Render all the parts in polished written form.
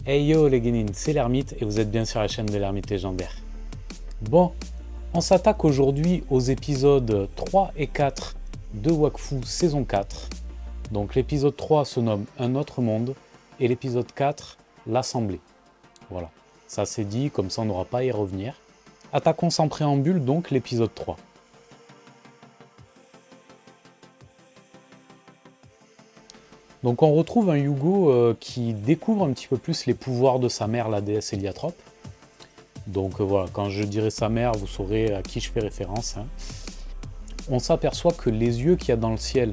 Hey yo les guenines, c'est l'Ermite et vous êtes bien sur la chaîne de l'Ermite légendaire. Bon, on s'attaque aujourd'hui aux épisodes 3 et 4 de Wakfu saison 4. Donc l'épisode 3 se nomme Un autre monde et l'épisode 4 L'Assemblée. Voilà, ça c'est dit, comme ça on n'aura pas à y revenir. Attaquons sans préambule donc l'épisode 3. Donc on retrouve un Yugo qui découvre un petit peu plus les pouvoirs de sa mère, la déesse Héliatrope. Donc voilà, quand je dirai sa mère, vous saurez à qui je fais référence. On s'aperçoit que les yeux qu'il y a dans le ciel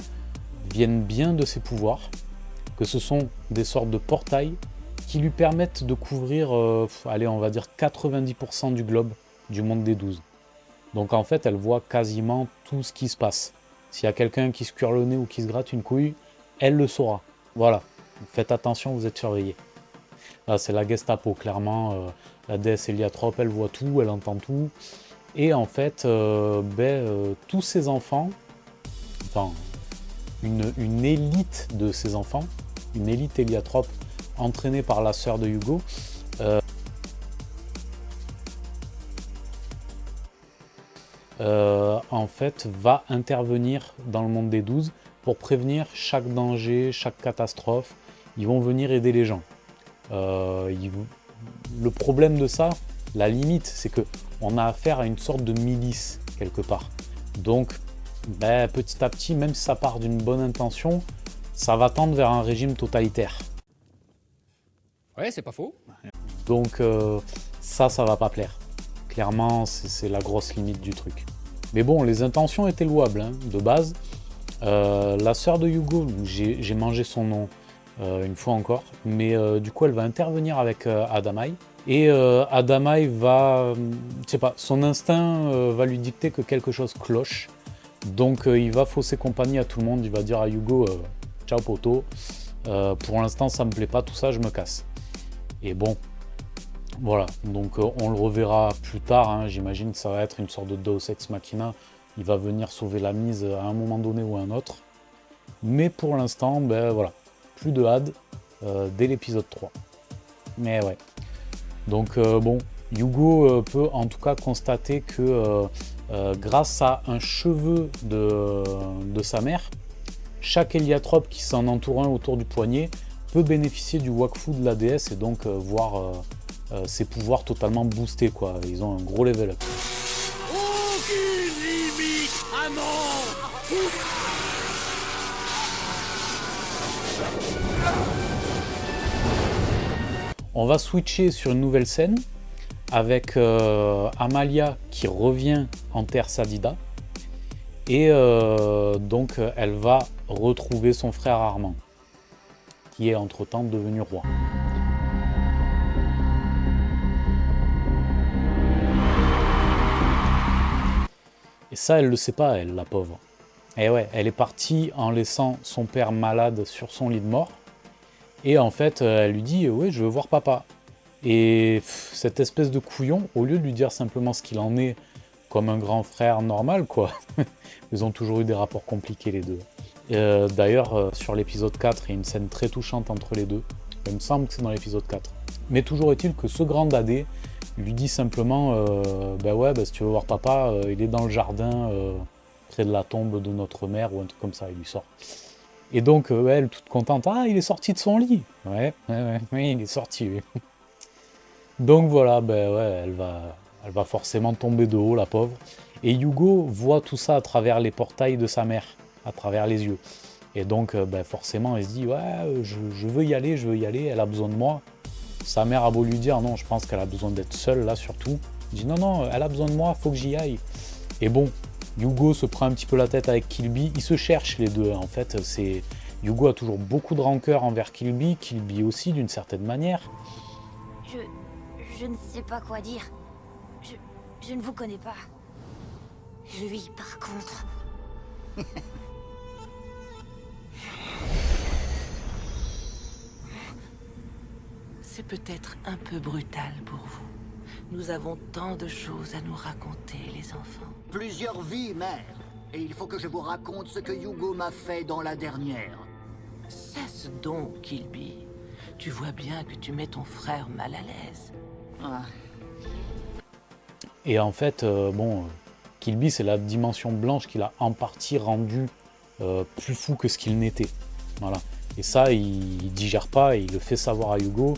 viennent bien de ses pouvoirs, que ce sont des sortes de portails qui lui permettent de couvrir, allez, on va dire 90% du globe du monde des 12. Donc en fait, elle voit quasiment tout ce qui se passe. S'il y a quelqu'un qui se cuire le nez ou qui se gratte une couille, elle le saura. Voilà, faites attention, vous êtes surveillés. Là, c'est la Gestapo, clairement. La déesse Héliatrope, elle voit tout, elle entend tout. Et en fait, tous ces enfants, enfin, une élite de ces enfants, une élite Héliatrope entraînée par la sœur de Yugo, en fait, va intervenir dans le monde des 12 pour prévenir chaque danger, chaque catastrophe. Ils vont venir aider les gens. Le problème de ça, la limite, c'est que on a affaire à une sorte de milice quelque part. Donc, petit à petit, même si ça part d'une bonne intention, ça va tendre vers un régime totalitaire. Ouais, c'est pas faux. Donc ça va pas plaire. Clairement, c'est la grosse limite du truc. Mais bon, les intentions étaient louables, hein, de base. La sœur de Yugo, j'ai mangé son nom une fois encore, mais du coup elle va intervenir avec Adamai. Et Adamai va, je sais pas, son instinct va lui dicter que quelque chose cloche. Donc il va fausser compagnie à tout le monde, il va dire à Yugo, ciao poto, pour l'instant ça me plaît pas tout ça, je me casse. Et bon, voilà, donc on le reverra plus tard, hein, j'imagine que ça va être une sorte de Deus Ex Machina, il va venir sauver la mise à un moment donné ou à un autre. Mais pour l'instant, voilà, plus de had dès l'épisode 3. Mais ouais. Donc bon, Yugo peut en tout cas constater que grâce à un cheveu de sa mère, chaque héliatrope qui s'en entoure un autour du poignet peut bénéficier du Wakfu de la déesse et donc voir ses pouvoirs totalement boostés, quoi. Ils ont un gros level up. Aucune limite à mon On va switcher sur une nouvelle scène avec Amalia qui revient en terre Sadida. Et donc elle va retrouver son frère Armand, qui est entre-temps devenu roi. Et ça, elle le sait pas, elle, la pauvre. Et ouais, elle est partie en laissant son père malade sur son lit de mort. Et en fait, elle lui dit « Oui, je veux voir papa ». Et cette espèce de couillon, au lieu de lui dire simplement ce qu'il en est, comme un grand frère normal, quoi. Ils ont toujours eu des rapports compliqués, les deux. D'ailleurs, sur l'épisode 4, il y a une scène très touchante entre les deux. Il me semble que c'est dans l'épisode 4. Mais toujours est-il que ce grand dadé lui dit simplement si tu veux voir papa, il est dans le jardin, près de la tombe de notre mère, ou un truc comme ça, il lui sort. Et donc, elle, toute contente, ah, il est sorti de son lit. Ouais, il est sorti, oui. Donc voilà, elle va forcément tomber de haut, la pauvre. Et Yugo voit tout ça à travers les portails de sa mère, à travers les yeux. Et donc, forcément, elle se dit, ouais, je veux y aller, elle a besoin de moi. Sa mère a beau lui dire, non, je pense qu'elle a besoin d'être seule, là, surtout. Il dit, non, elle a besoin de moi, faut que j'y aille. Et bon, Yugo se prend un petit peu la tête avec Killby. Ils se cherchent, les deux, en fait. Yugo a toujours beaucoup de rancœur envers Killby aussi, d'une certaine manière. Je ne sais pas quoi dire. Je ne vous connais pas. Lui, par contre... C'est peut-être un peu brutal pour vous. Nous avons tant de choses à nous raconter, les enfants. Plusieurs vies, mère. Et il faut que je vous raconte ce que Yugo m'a fait dans la dernière. Cesse donc, Killby. Tu vois bien que tu mets ton frère mal à l'aise. Ah, Et en fait, Kilby, c'est la dimension blanche qui l'a en partie rendu plus fou que ce qu'il n'était. Voilà. Et ça, il digère pas et il le fait savoir à Hugo.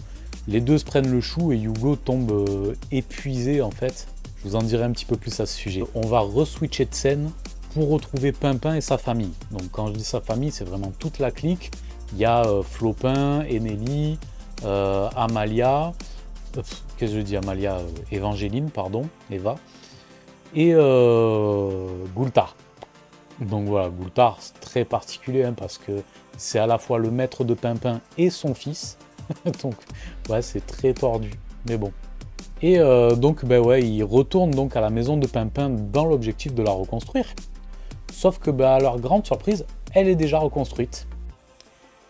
Les deux se prennent le chou et Hugo tombe épuisé en fait. Je vous en dirai un petit peu plus à ce sujet. On va re-switcher de scène pour retrouver Pimpin et sa famille. Donc quand je dis sa famille, c'est vraiment toute la clique. Il y a Flopin, Eneli, Amalia, qu'est-ce que je dis Amalia, Évangéline, pardon, Eva, et Goultar. Donc voilà, Goultar, c'est très particulier hein, parce que c'est à la fois le maître de Pimpin et son fils. Donc ouais, c'est très tordu, mais bon. Et donc il retourne donc à la maison de Pimpin dans l'objectif de la reconstruire. Sauf que à leur grande surprise, elle est déjà reconstruite.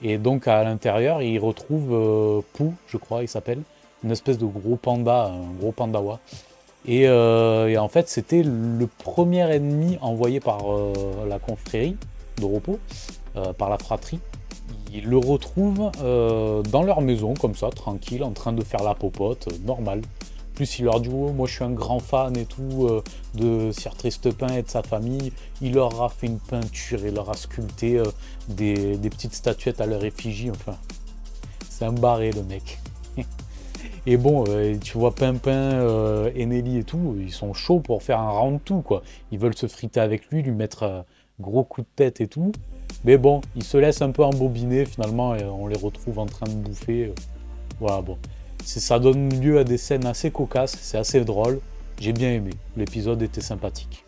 Et donc à l'intérieur, il retrouve Pou, je crois, il s'appelle, une espèce de gros panda, un gros pandawa. Et en fait, c'était le premier ennemi envoyé par la confrérie de repos, par la fratrie. Ils le retrouvent dans leur maison, comme ça, tranquille, en train de faire la popote, normal. Plus il leur dit oh, moi je suis un grand fan et tout de Sir Tristepin et de sa famille. Il leur a fait une peinture, il leur a sculpté des petites statuettes à leur effigie. Enfin, c'est un barré le mec. Et bon, tu vois Pimpin, Eneli et tout, ils sont chauds pour faire un round tout quoi. Ils veulent se friter avec lui, lui mettre un gros coup de tête et tout. Mais bon, ils se laissent un peu embobiner finalement et on les retrouve en train de bouffer. Voilà, bon. Ça donne lieu à des scènes assez cocasses, c'est assez drôle. J'ai bien aimé, l'épisode était sympathique.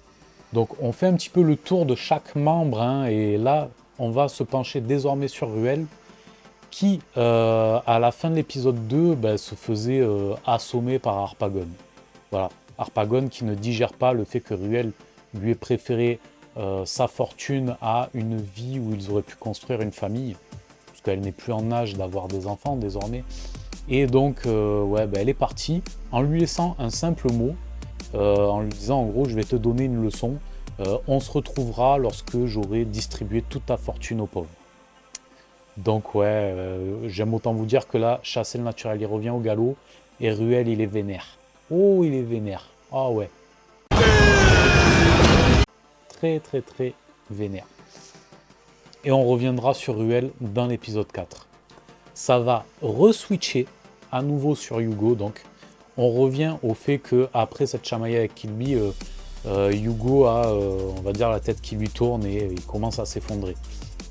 Donc on fait un petit peu le tour de chaque membre, hein, et là on va se pencher désormais sur Ruel, qui à la fin de l'épisode 2 se faisait assommer par Harpagon. Voilà, Harpagon qui ne digère pas le fait que Ruel lui ait préféré sa fortune à une vie où ils auraient pu construire une famille, parce qu'elle n'est plus en âge d'avoir des enfants désormais. Et donc, elle est partie en lui laissant un simple mot, en lui disant en gros, je vais te donner une leçon, on se retrouvera lorsque j'aurai distribué toute ta fortune aux pauvres. Donc j'aime autant vous dire que là, Chasser le naturel, il revient au galop, et Ruel, il est vénère. Oh, il est vénère. Ah ouais. Très très très vénère. Et on reviendra sur Ruel dans l'épisode 4. Ça va re-switcher à nouveau sur Hugo, donc on revient au fait que après cette chamaille avec Kilby, Hugo a, on va dire, la tête qui lui tourne et il commence à s'effondrer.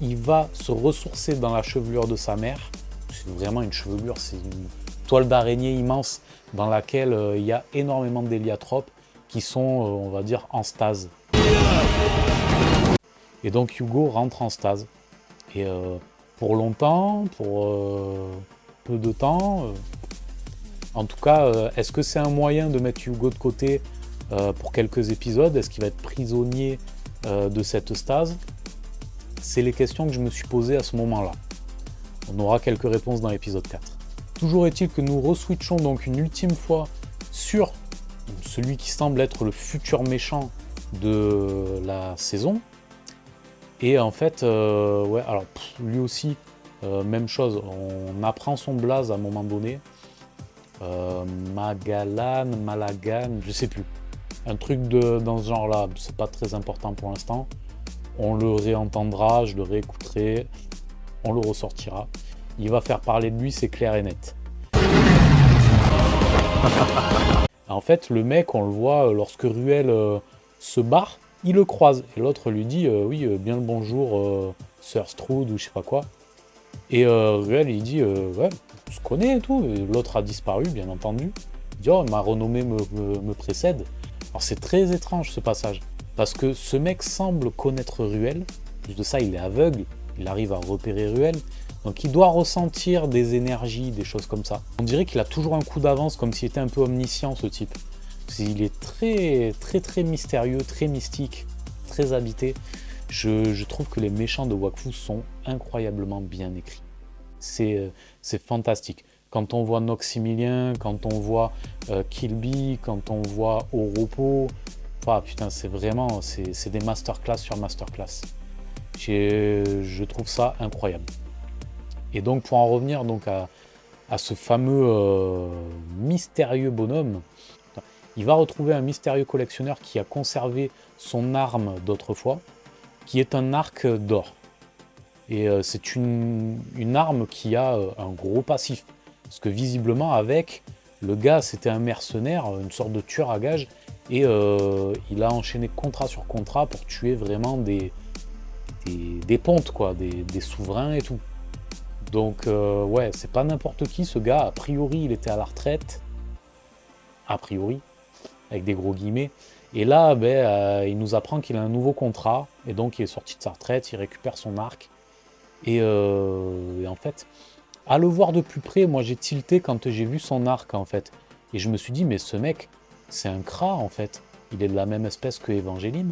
Il va se ressourcer dans la chevelure de sa mère. C'est vraiment une chevelure, c'est une toile d'araignée immense dans laquelle il y a énormément d'héliotropes qui sont, on va dire, en stase. Et donc Hugo rentre en stase. Et pour longtemps, pour peu de temps. En tout cas, est-ce que c'est un moyen de mettre Hugo de côté pour quelques épisodes? Est-ce qu'il va être prisonnier de cette stase? C'est les questions que je me suis posées à ce moment-là. On aura quelques réponses dans l'épisode 4. Toujours est-il que nous re-switchons donc une ultime fois sur celui qui semble être le futur méchant de la saison. Et en fait, lui aussi, même chose, on apprend son blaze à un moment donné. Malagan, je sais plus. Un truc dans ce genre-là, c'est pas très important pour l'instant. On le réentendra, je le réécouterai, on le ressortira. Il va faire parler de lui, c'est clair et net. En fait, le mec, on le voit, lorsque Ruel se barre, il le croise. Et l'autre lui dit, oui, bien le bonjour, Sir Stroud, ou je sais pas quoi. Et Ruel, il dit, ouais, on se connaît et tout. Et l'autre a disparu, bien entendu. Il dit, oh, ma renommée me précède. Alors c'est très étrange ce passage. Parce que ce mec semble connaître Ruel. Plus de ça, il est aveugle. Il arrive à repérer Ruel. Donc il doit ressentir des énergies, des choses comme ça. On dirait qu'il a toujours un coup d'avance, comme s'il était un peu omniscient, ce type. Il est très très très mystérieux, très mystique, très habité. Je trouve que les méchants de Wakfu sont incroyablement bien écrits. C'est fantastique. Quand on voit Noxymilien, quand on voit Kilby, quand on voit Oropo, putain, c'est vraiment, c'est des masterclass sur masterclass. Je trouve ça incroyable. Et donc pour en revenir donc à ce fameux mystérieux bonhomme. Il va retrouver un mystérieux collectionneur qui a conservé son arme d'autrefois, qui est un arc d'or. Et c'est une arme qui a un gros passif. Parce que visiblement, avec, le gars, c'était un mercenaire, une sorte de tueur à gages, et il a enchaîné contrat sur contrat pour tuer vraiment des pontes, quoi, des souverains et tout. Donc, ouais, c'est pas n'importe qui, ce gars. A priori, il était à la retraite. A priori, avec des gros guillemets. Et là, il nous apprend qu'il a un nouveau contrat. Et donc, il est sorti de sa retraite, il récupère son arc. Et en fait, à le voir de plus près, moi, j'ai tilté quand j'ai vu son arc, en fait. Et je me suis dit, mais ce mec, c'est un Kra, en fait. Il est de la même espèce que Evangeline.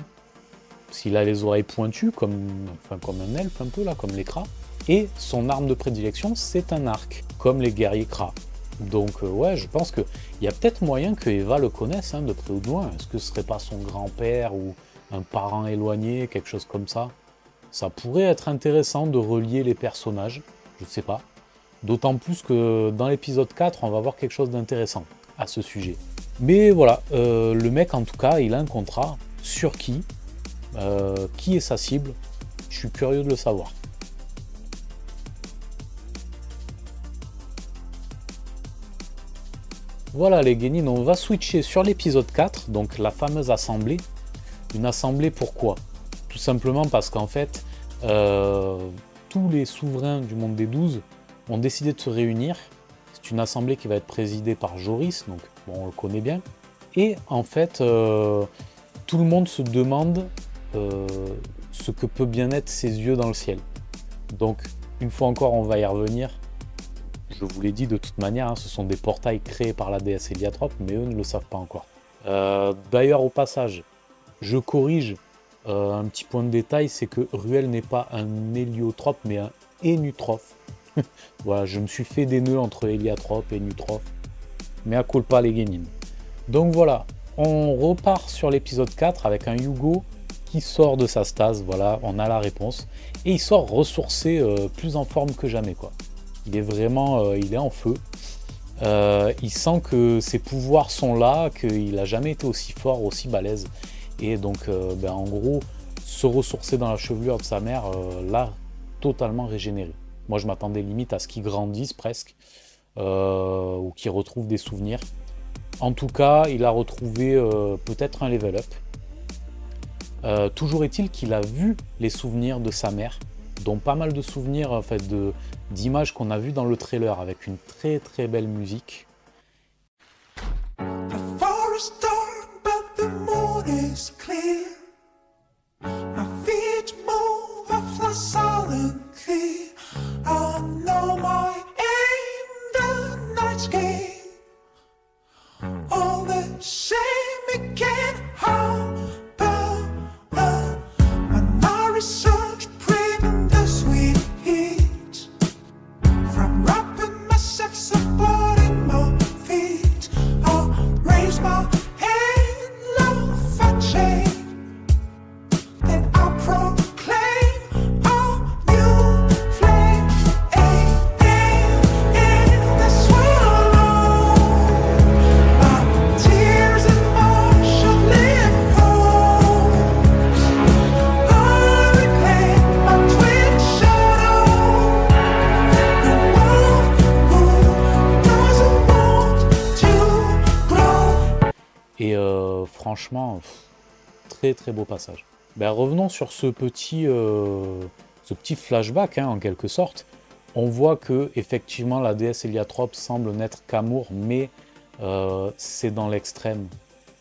Parce qu'il a les oreilles pointues, comme un elfe, un peu, là, comme les Kra. Et son arme de prédilection, c'est un arc, comme les guerriers Kra. Donc ouais, je pense qu'il y a peut-être moyen que Eva le connaisse, hein, de près ou de loin. Est-ce que ce serait pas son grand-père ou un parent éloigné, quelque chose comme ça? Ça pourrait être intéressant de relier les personnages, je sais pas. D'autant plus que dans l'épisode 4, on va voir quelque chose d'intéressant à ce sujet. Mais voilà, le mec en tout cas, il a un contrat. Sur qui est sa cible? Je suis curieux de le savoir. Voilà les Genin, on va switcher sur l'épisode 4, donc la fameuse assemblée. Une assemblée pourquoi? Tout simplement parce qu'en fait, tous les souverains du monde des 12 ont décidé de se réunir. C'est une assemblée qui va être présidée par Joris, donc bon, on le connaît bien. Et en fait, tout le monde se demande ce que peut bien être ses yeux dans le ciel. Donc, une fois encore, on va y revenir. Je vous l'ai dit de toute manière, hein, ce sont des portails créés par la déesse Héliatrope, mais eux ne le savent pas encore. D'ailleurs, au passage, je corrige un petit point de détail, c'est que Ruel n'est pas un héliotrope, mais un énutrophe. Voilà, je me suis fait des nœuds entre Héliatrope et énutrophe. Mais à culpa les Genin. Donc voilà, on repart sur l'épisode 4 avec un Hugo qui sort de sa stase, voilà, on a la réponse. Et il sort ressourcé, plus en forme que jamais, quoi. Il est vraiment, il est en feu. Il sent que ses pouvoirs sont là, qu'il n'a jamais été aussi fort, aussi balèze. Et donc, en gros, se ressourcer dans la chevelure de sa mère, l'a totalement régénéré. Moi, je m'attendais limite à ce qu'il grandisse presque, ou qu'il retrouve des souvenirs. En tout cas, il a retrouvé peut-être un level up. Toujours est-il qu'il a vu les souvenirs de sa mère, dont pas mal de souvenirs en fait, d'images qu'on a vues dans le trailer, avec une très très belle musique. Franchement, très très beau passage. Revenons sur ce petit flashback, hein, en quelque sorte. On voit que effectivement la déesse Héliatrope semble n'être qu'amour, mais c'est dans l'extrême.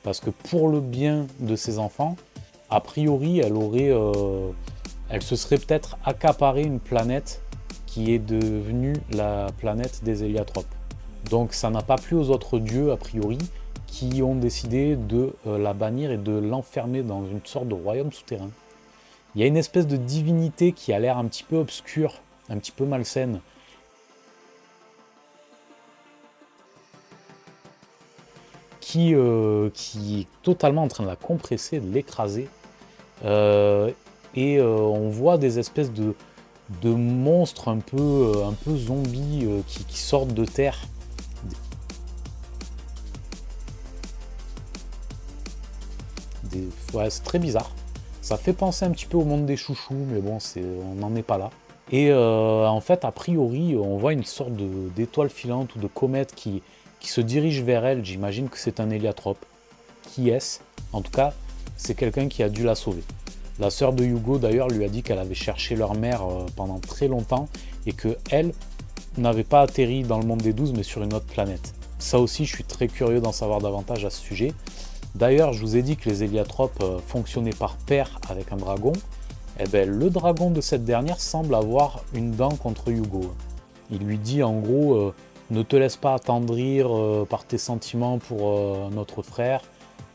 Parce que pour le bien de ses enfants, a priori, elle se serait peut-être accaparée une planète qui est devenue la planète des Héliatropes. Donc ça n'a pas plu aux autres dieux, a priori, qui ont décidé de la bannir et de l'enfermer dans une sorte de royaume souterrain. Il y a une espèce de divinité qui a l'air un petit peu obscure, un petit peu malsaine, qui est totalement en train de la compresser, de l'écraser. On voit des espèces de monstres un peu zombies qui sortent de terre. Ouais, c'est très bizarre. Ça fait penser un petit peu au monde des chouchous, mais bon, on n'en est pas là. Et en fait, a priori, on voit une sorte d'étoile filante ou de comète qui se dirige vers elle. J'imagine que c'est un héliatrope. Qui est-ce? En tout cas, c'est quelqu'un qui a dû la sauver. La sœur de Hugo, d'ailleurs, lui a dit qu'elle avait cherché leur mère pendant très longtemps et qu'elle n'avait pas atterri dans le monde des 12, mais sur une autre planète. Ça aussi, je suis très curieux d'en savoir davantage à ce sujet. D'ailleurs, je vous ai dit que les héliatropes fonctionnaient par paire avec un dragon. Eh ben, le dragon de cette dernière semble avoir une dent contre Hugo. Il lui dit en gros, ne te laisse pas attendrir par tes sentiments pour notre frère.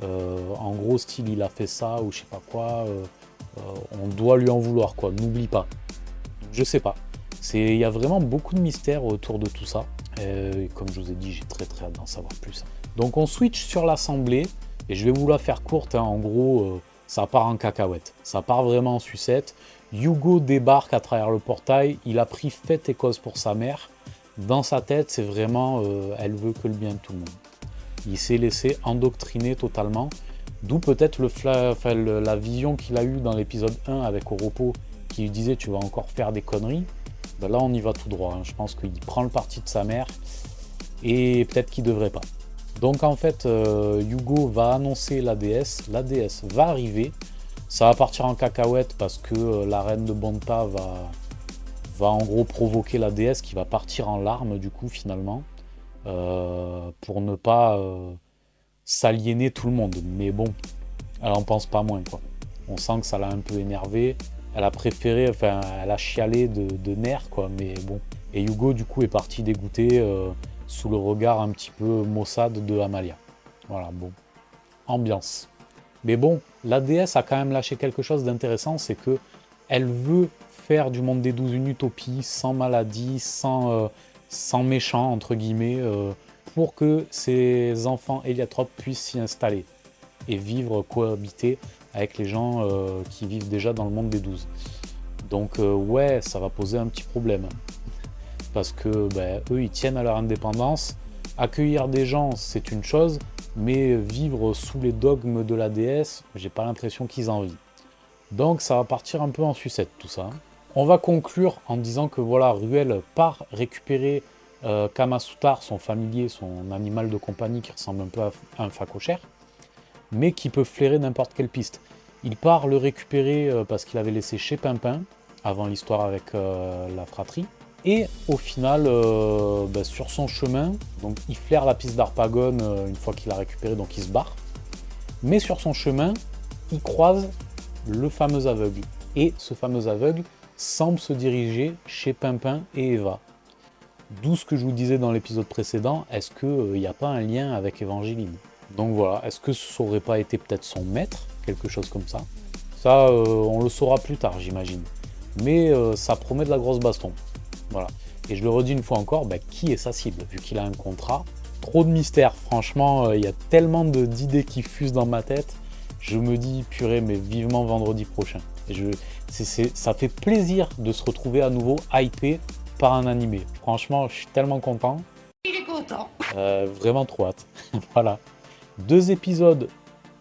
En gros, style, il a fait ça ou je sais pas quoi. On doit lui en vouloir, quoi. N'oublie pas. Je sais pas. Il y a vraiment beaucoup de mystères autour de tout ça. Et comme je vous ai dit, j'ai très hâte d'en savoir plus. Donc on switch sur l'assemblée. Et je vais vous la faire courte, hein. En gros, ça part en cacahuète. Ça part vraiment en sucette. Hugo débarque à travers le portail. Il a pris fait et cause pour sa mère. Dans sa tête, c'est vraiment, elle veut que le bien de tout le monde. Il s'est laissé endoctriner totalement. D'où peut-être la vision qu'il a eue dans l'épisode 1 avec Oropo, qui lui disait « tu vas encore faire des conneries ». Ben là, on y va tout droit. Hein. Je pense qu'il prend le parti de sa mère et peut-être qu'il ne devrait pas. Donc en fait, Hugo va annoncer la déesse va arriver, ça va partir en cacahuète parce que la reine de Bonta va en gros provoquer la déesse qui va partir en larmes du coup finalement, pour ne pas s'aliéner tout le monde. Mais bon, elle en pense pas moins quoi. On sent que ça l'a un peu énervé, elle a préféré, enfin elle a chialé de nerfs quoi, mais bon. Et Hugo du coup est parti dégoûté, sous le regard un petit peu maussade de Amalia. Voilà, bon. Ambiance. Mais bon, la déesse a quand même lâché quelque chose d'intéressant, c'est que elle veut faire du monde des 12 une utopie, sans maladie, sans méchant, entre guillemets, pour que ces enfants héliatropes puissent s'y installer et vivre, cohabiter avec les gens qui vivent déjà dans le monde des 12. Donc ouais, ça va poser un petit problème. Parce que eux, ils tiennent à leur indépendance. Accueillir des gens, c'est une chose, mais vivre sous les dogmes de la déesse, j'ai pas l'impression qu'ils en vivent. Donc ça va partir un peu en sucette tout ça. On va conclure en disant que voilà, Ruel part récupérer Kamasutar, son familier, son animal de compagnie qui ressemble un peu à un phacochère, mais qui peut flairer n'importe quelle piste. Il part le récupérer parce qu'il avait laissé chez Pimpin, avant l'histoire avec la fratrie. Et au final, sur son chemin, donc il flaire la piste d'Harpagon une fois qu'il a récupéré, donc il se barre. Mais sur son chemin, il croise le fameux aveugle. Et ce fameux aveugle semble se diriger chez Pimpin et Eva. D'où ce que je vous disais dans l'épisode précédent, est-ce qu'il n'y a pas un lien avec Evangeline? Donc voilà, est-ce que ça n'aurait pas été peut-être son maître, quelque chose comme ça? Ça, on le saura plus tard, j'imagine. Mais ça promet de la grosse baston. Voilà. Et je le redis une fois encore, qui est sa cible? Vu qu'il a un contrat, trop de mystères. Franchement, il y a tellement d'idées qui fusent dans ma tête. Je me dis, purée, mais vivement vendredi prochain. Et ça fait plaisir de se retrouver à nouveau hypé par un animé. Franchement, je suis tellement content. Il est content. Vraiment trop hâte. Voilà. 2 épisodes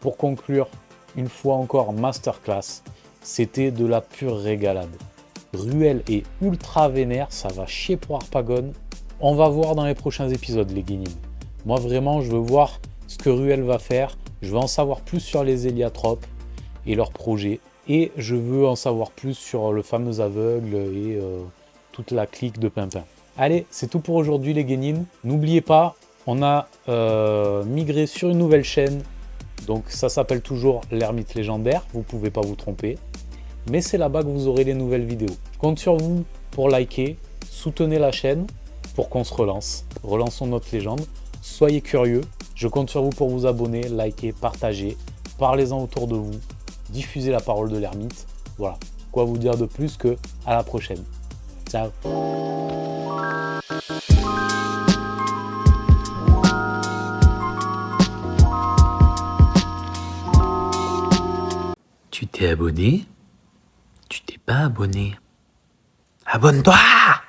pour conclure. Une fois encore, masterclass. C'était de la pure régalade. Ruel est ultra vénère, ça va chier pour Harpagon. On va voir dans les prochains épisodes les guénines. Moi vraiment, je veux voir ce que Ruel va faire. Je veux en savoir plus sur les héliatropes et leurs projets. Et je veux en savoir plus sur le fameux aveugle et toute la clique de Pimpin. Allez, c'est tout pour aujourd'hui les guénines. N'oubliez pas, on a migré sur une nouvelle chaîne. Donc ça s'appelle toujours l'Ermite Légendaire, vous ne pouvez pas vous tromper. Mais c'est là-bas que vous aurez les nouvelles vidéos. Je compte sur vous pour liker, soutenez la chaîne pour qu'on se relance. Relançons notre légende. Soyez curieux. Je compte sur vous pour vous abonner, liker, partager. Parlez-en autour de vous. Diffusez la parole de l'ermite. Voilà. Quoi vous dire de plus que à la prochaine. Ciao. Tu t'es abonné? Tu t'es pas abonné? Abonne-toi!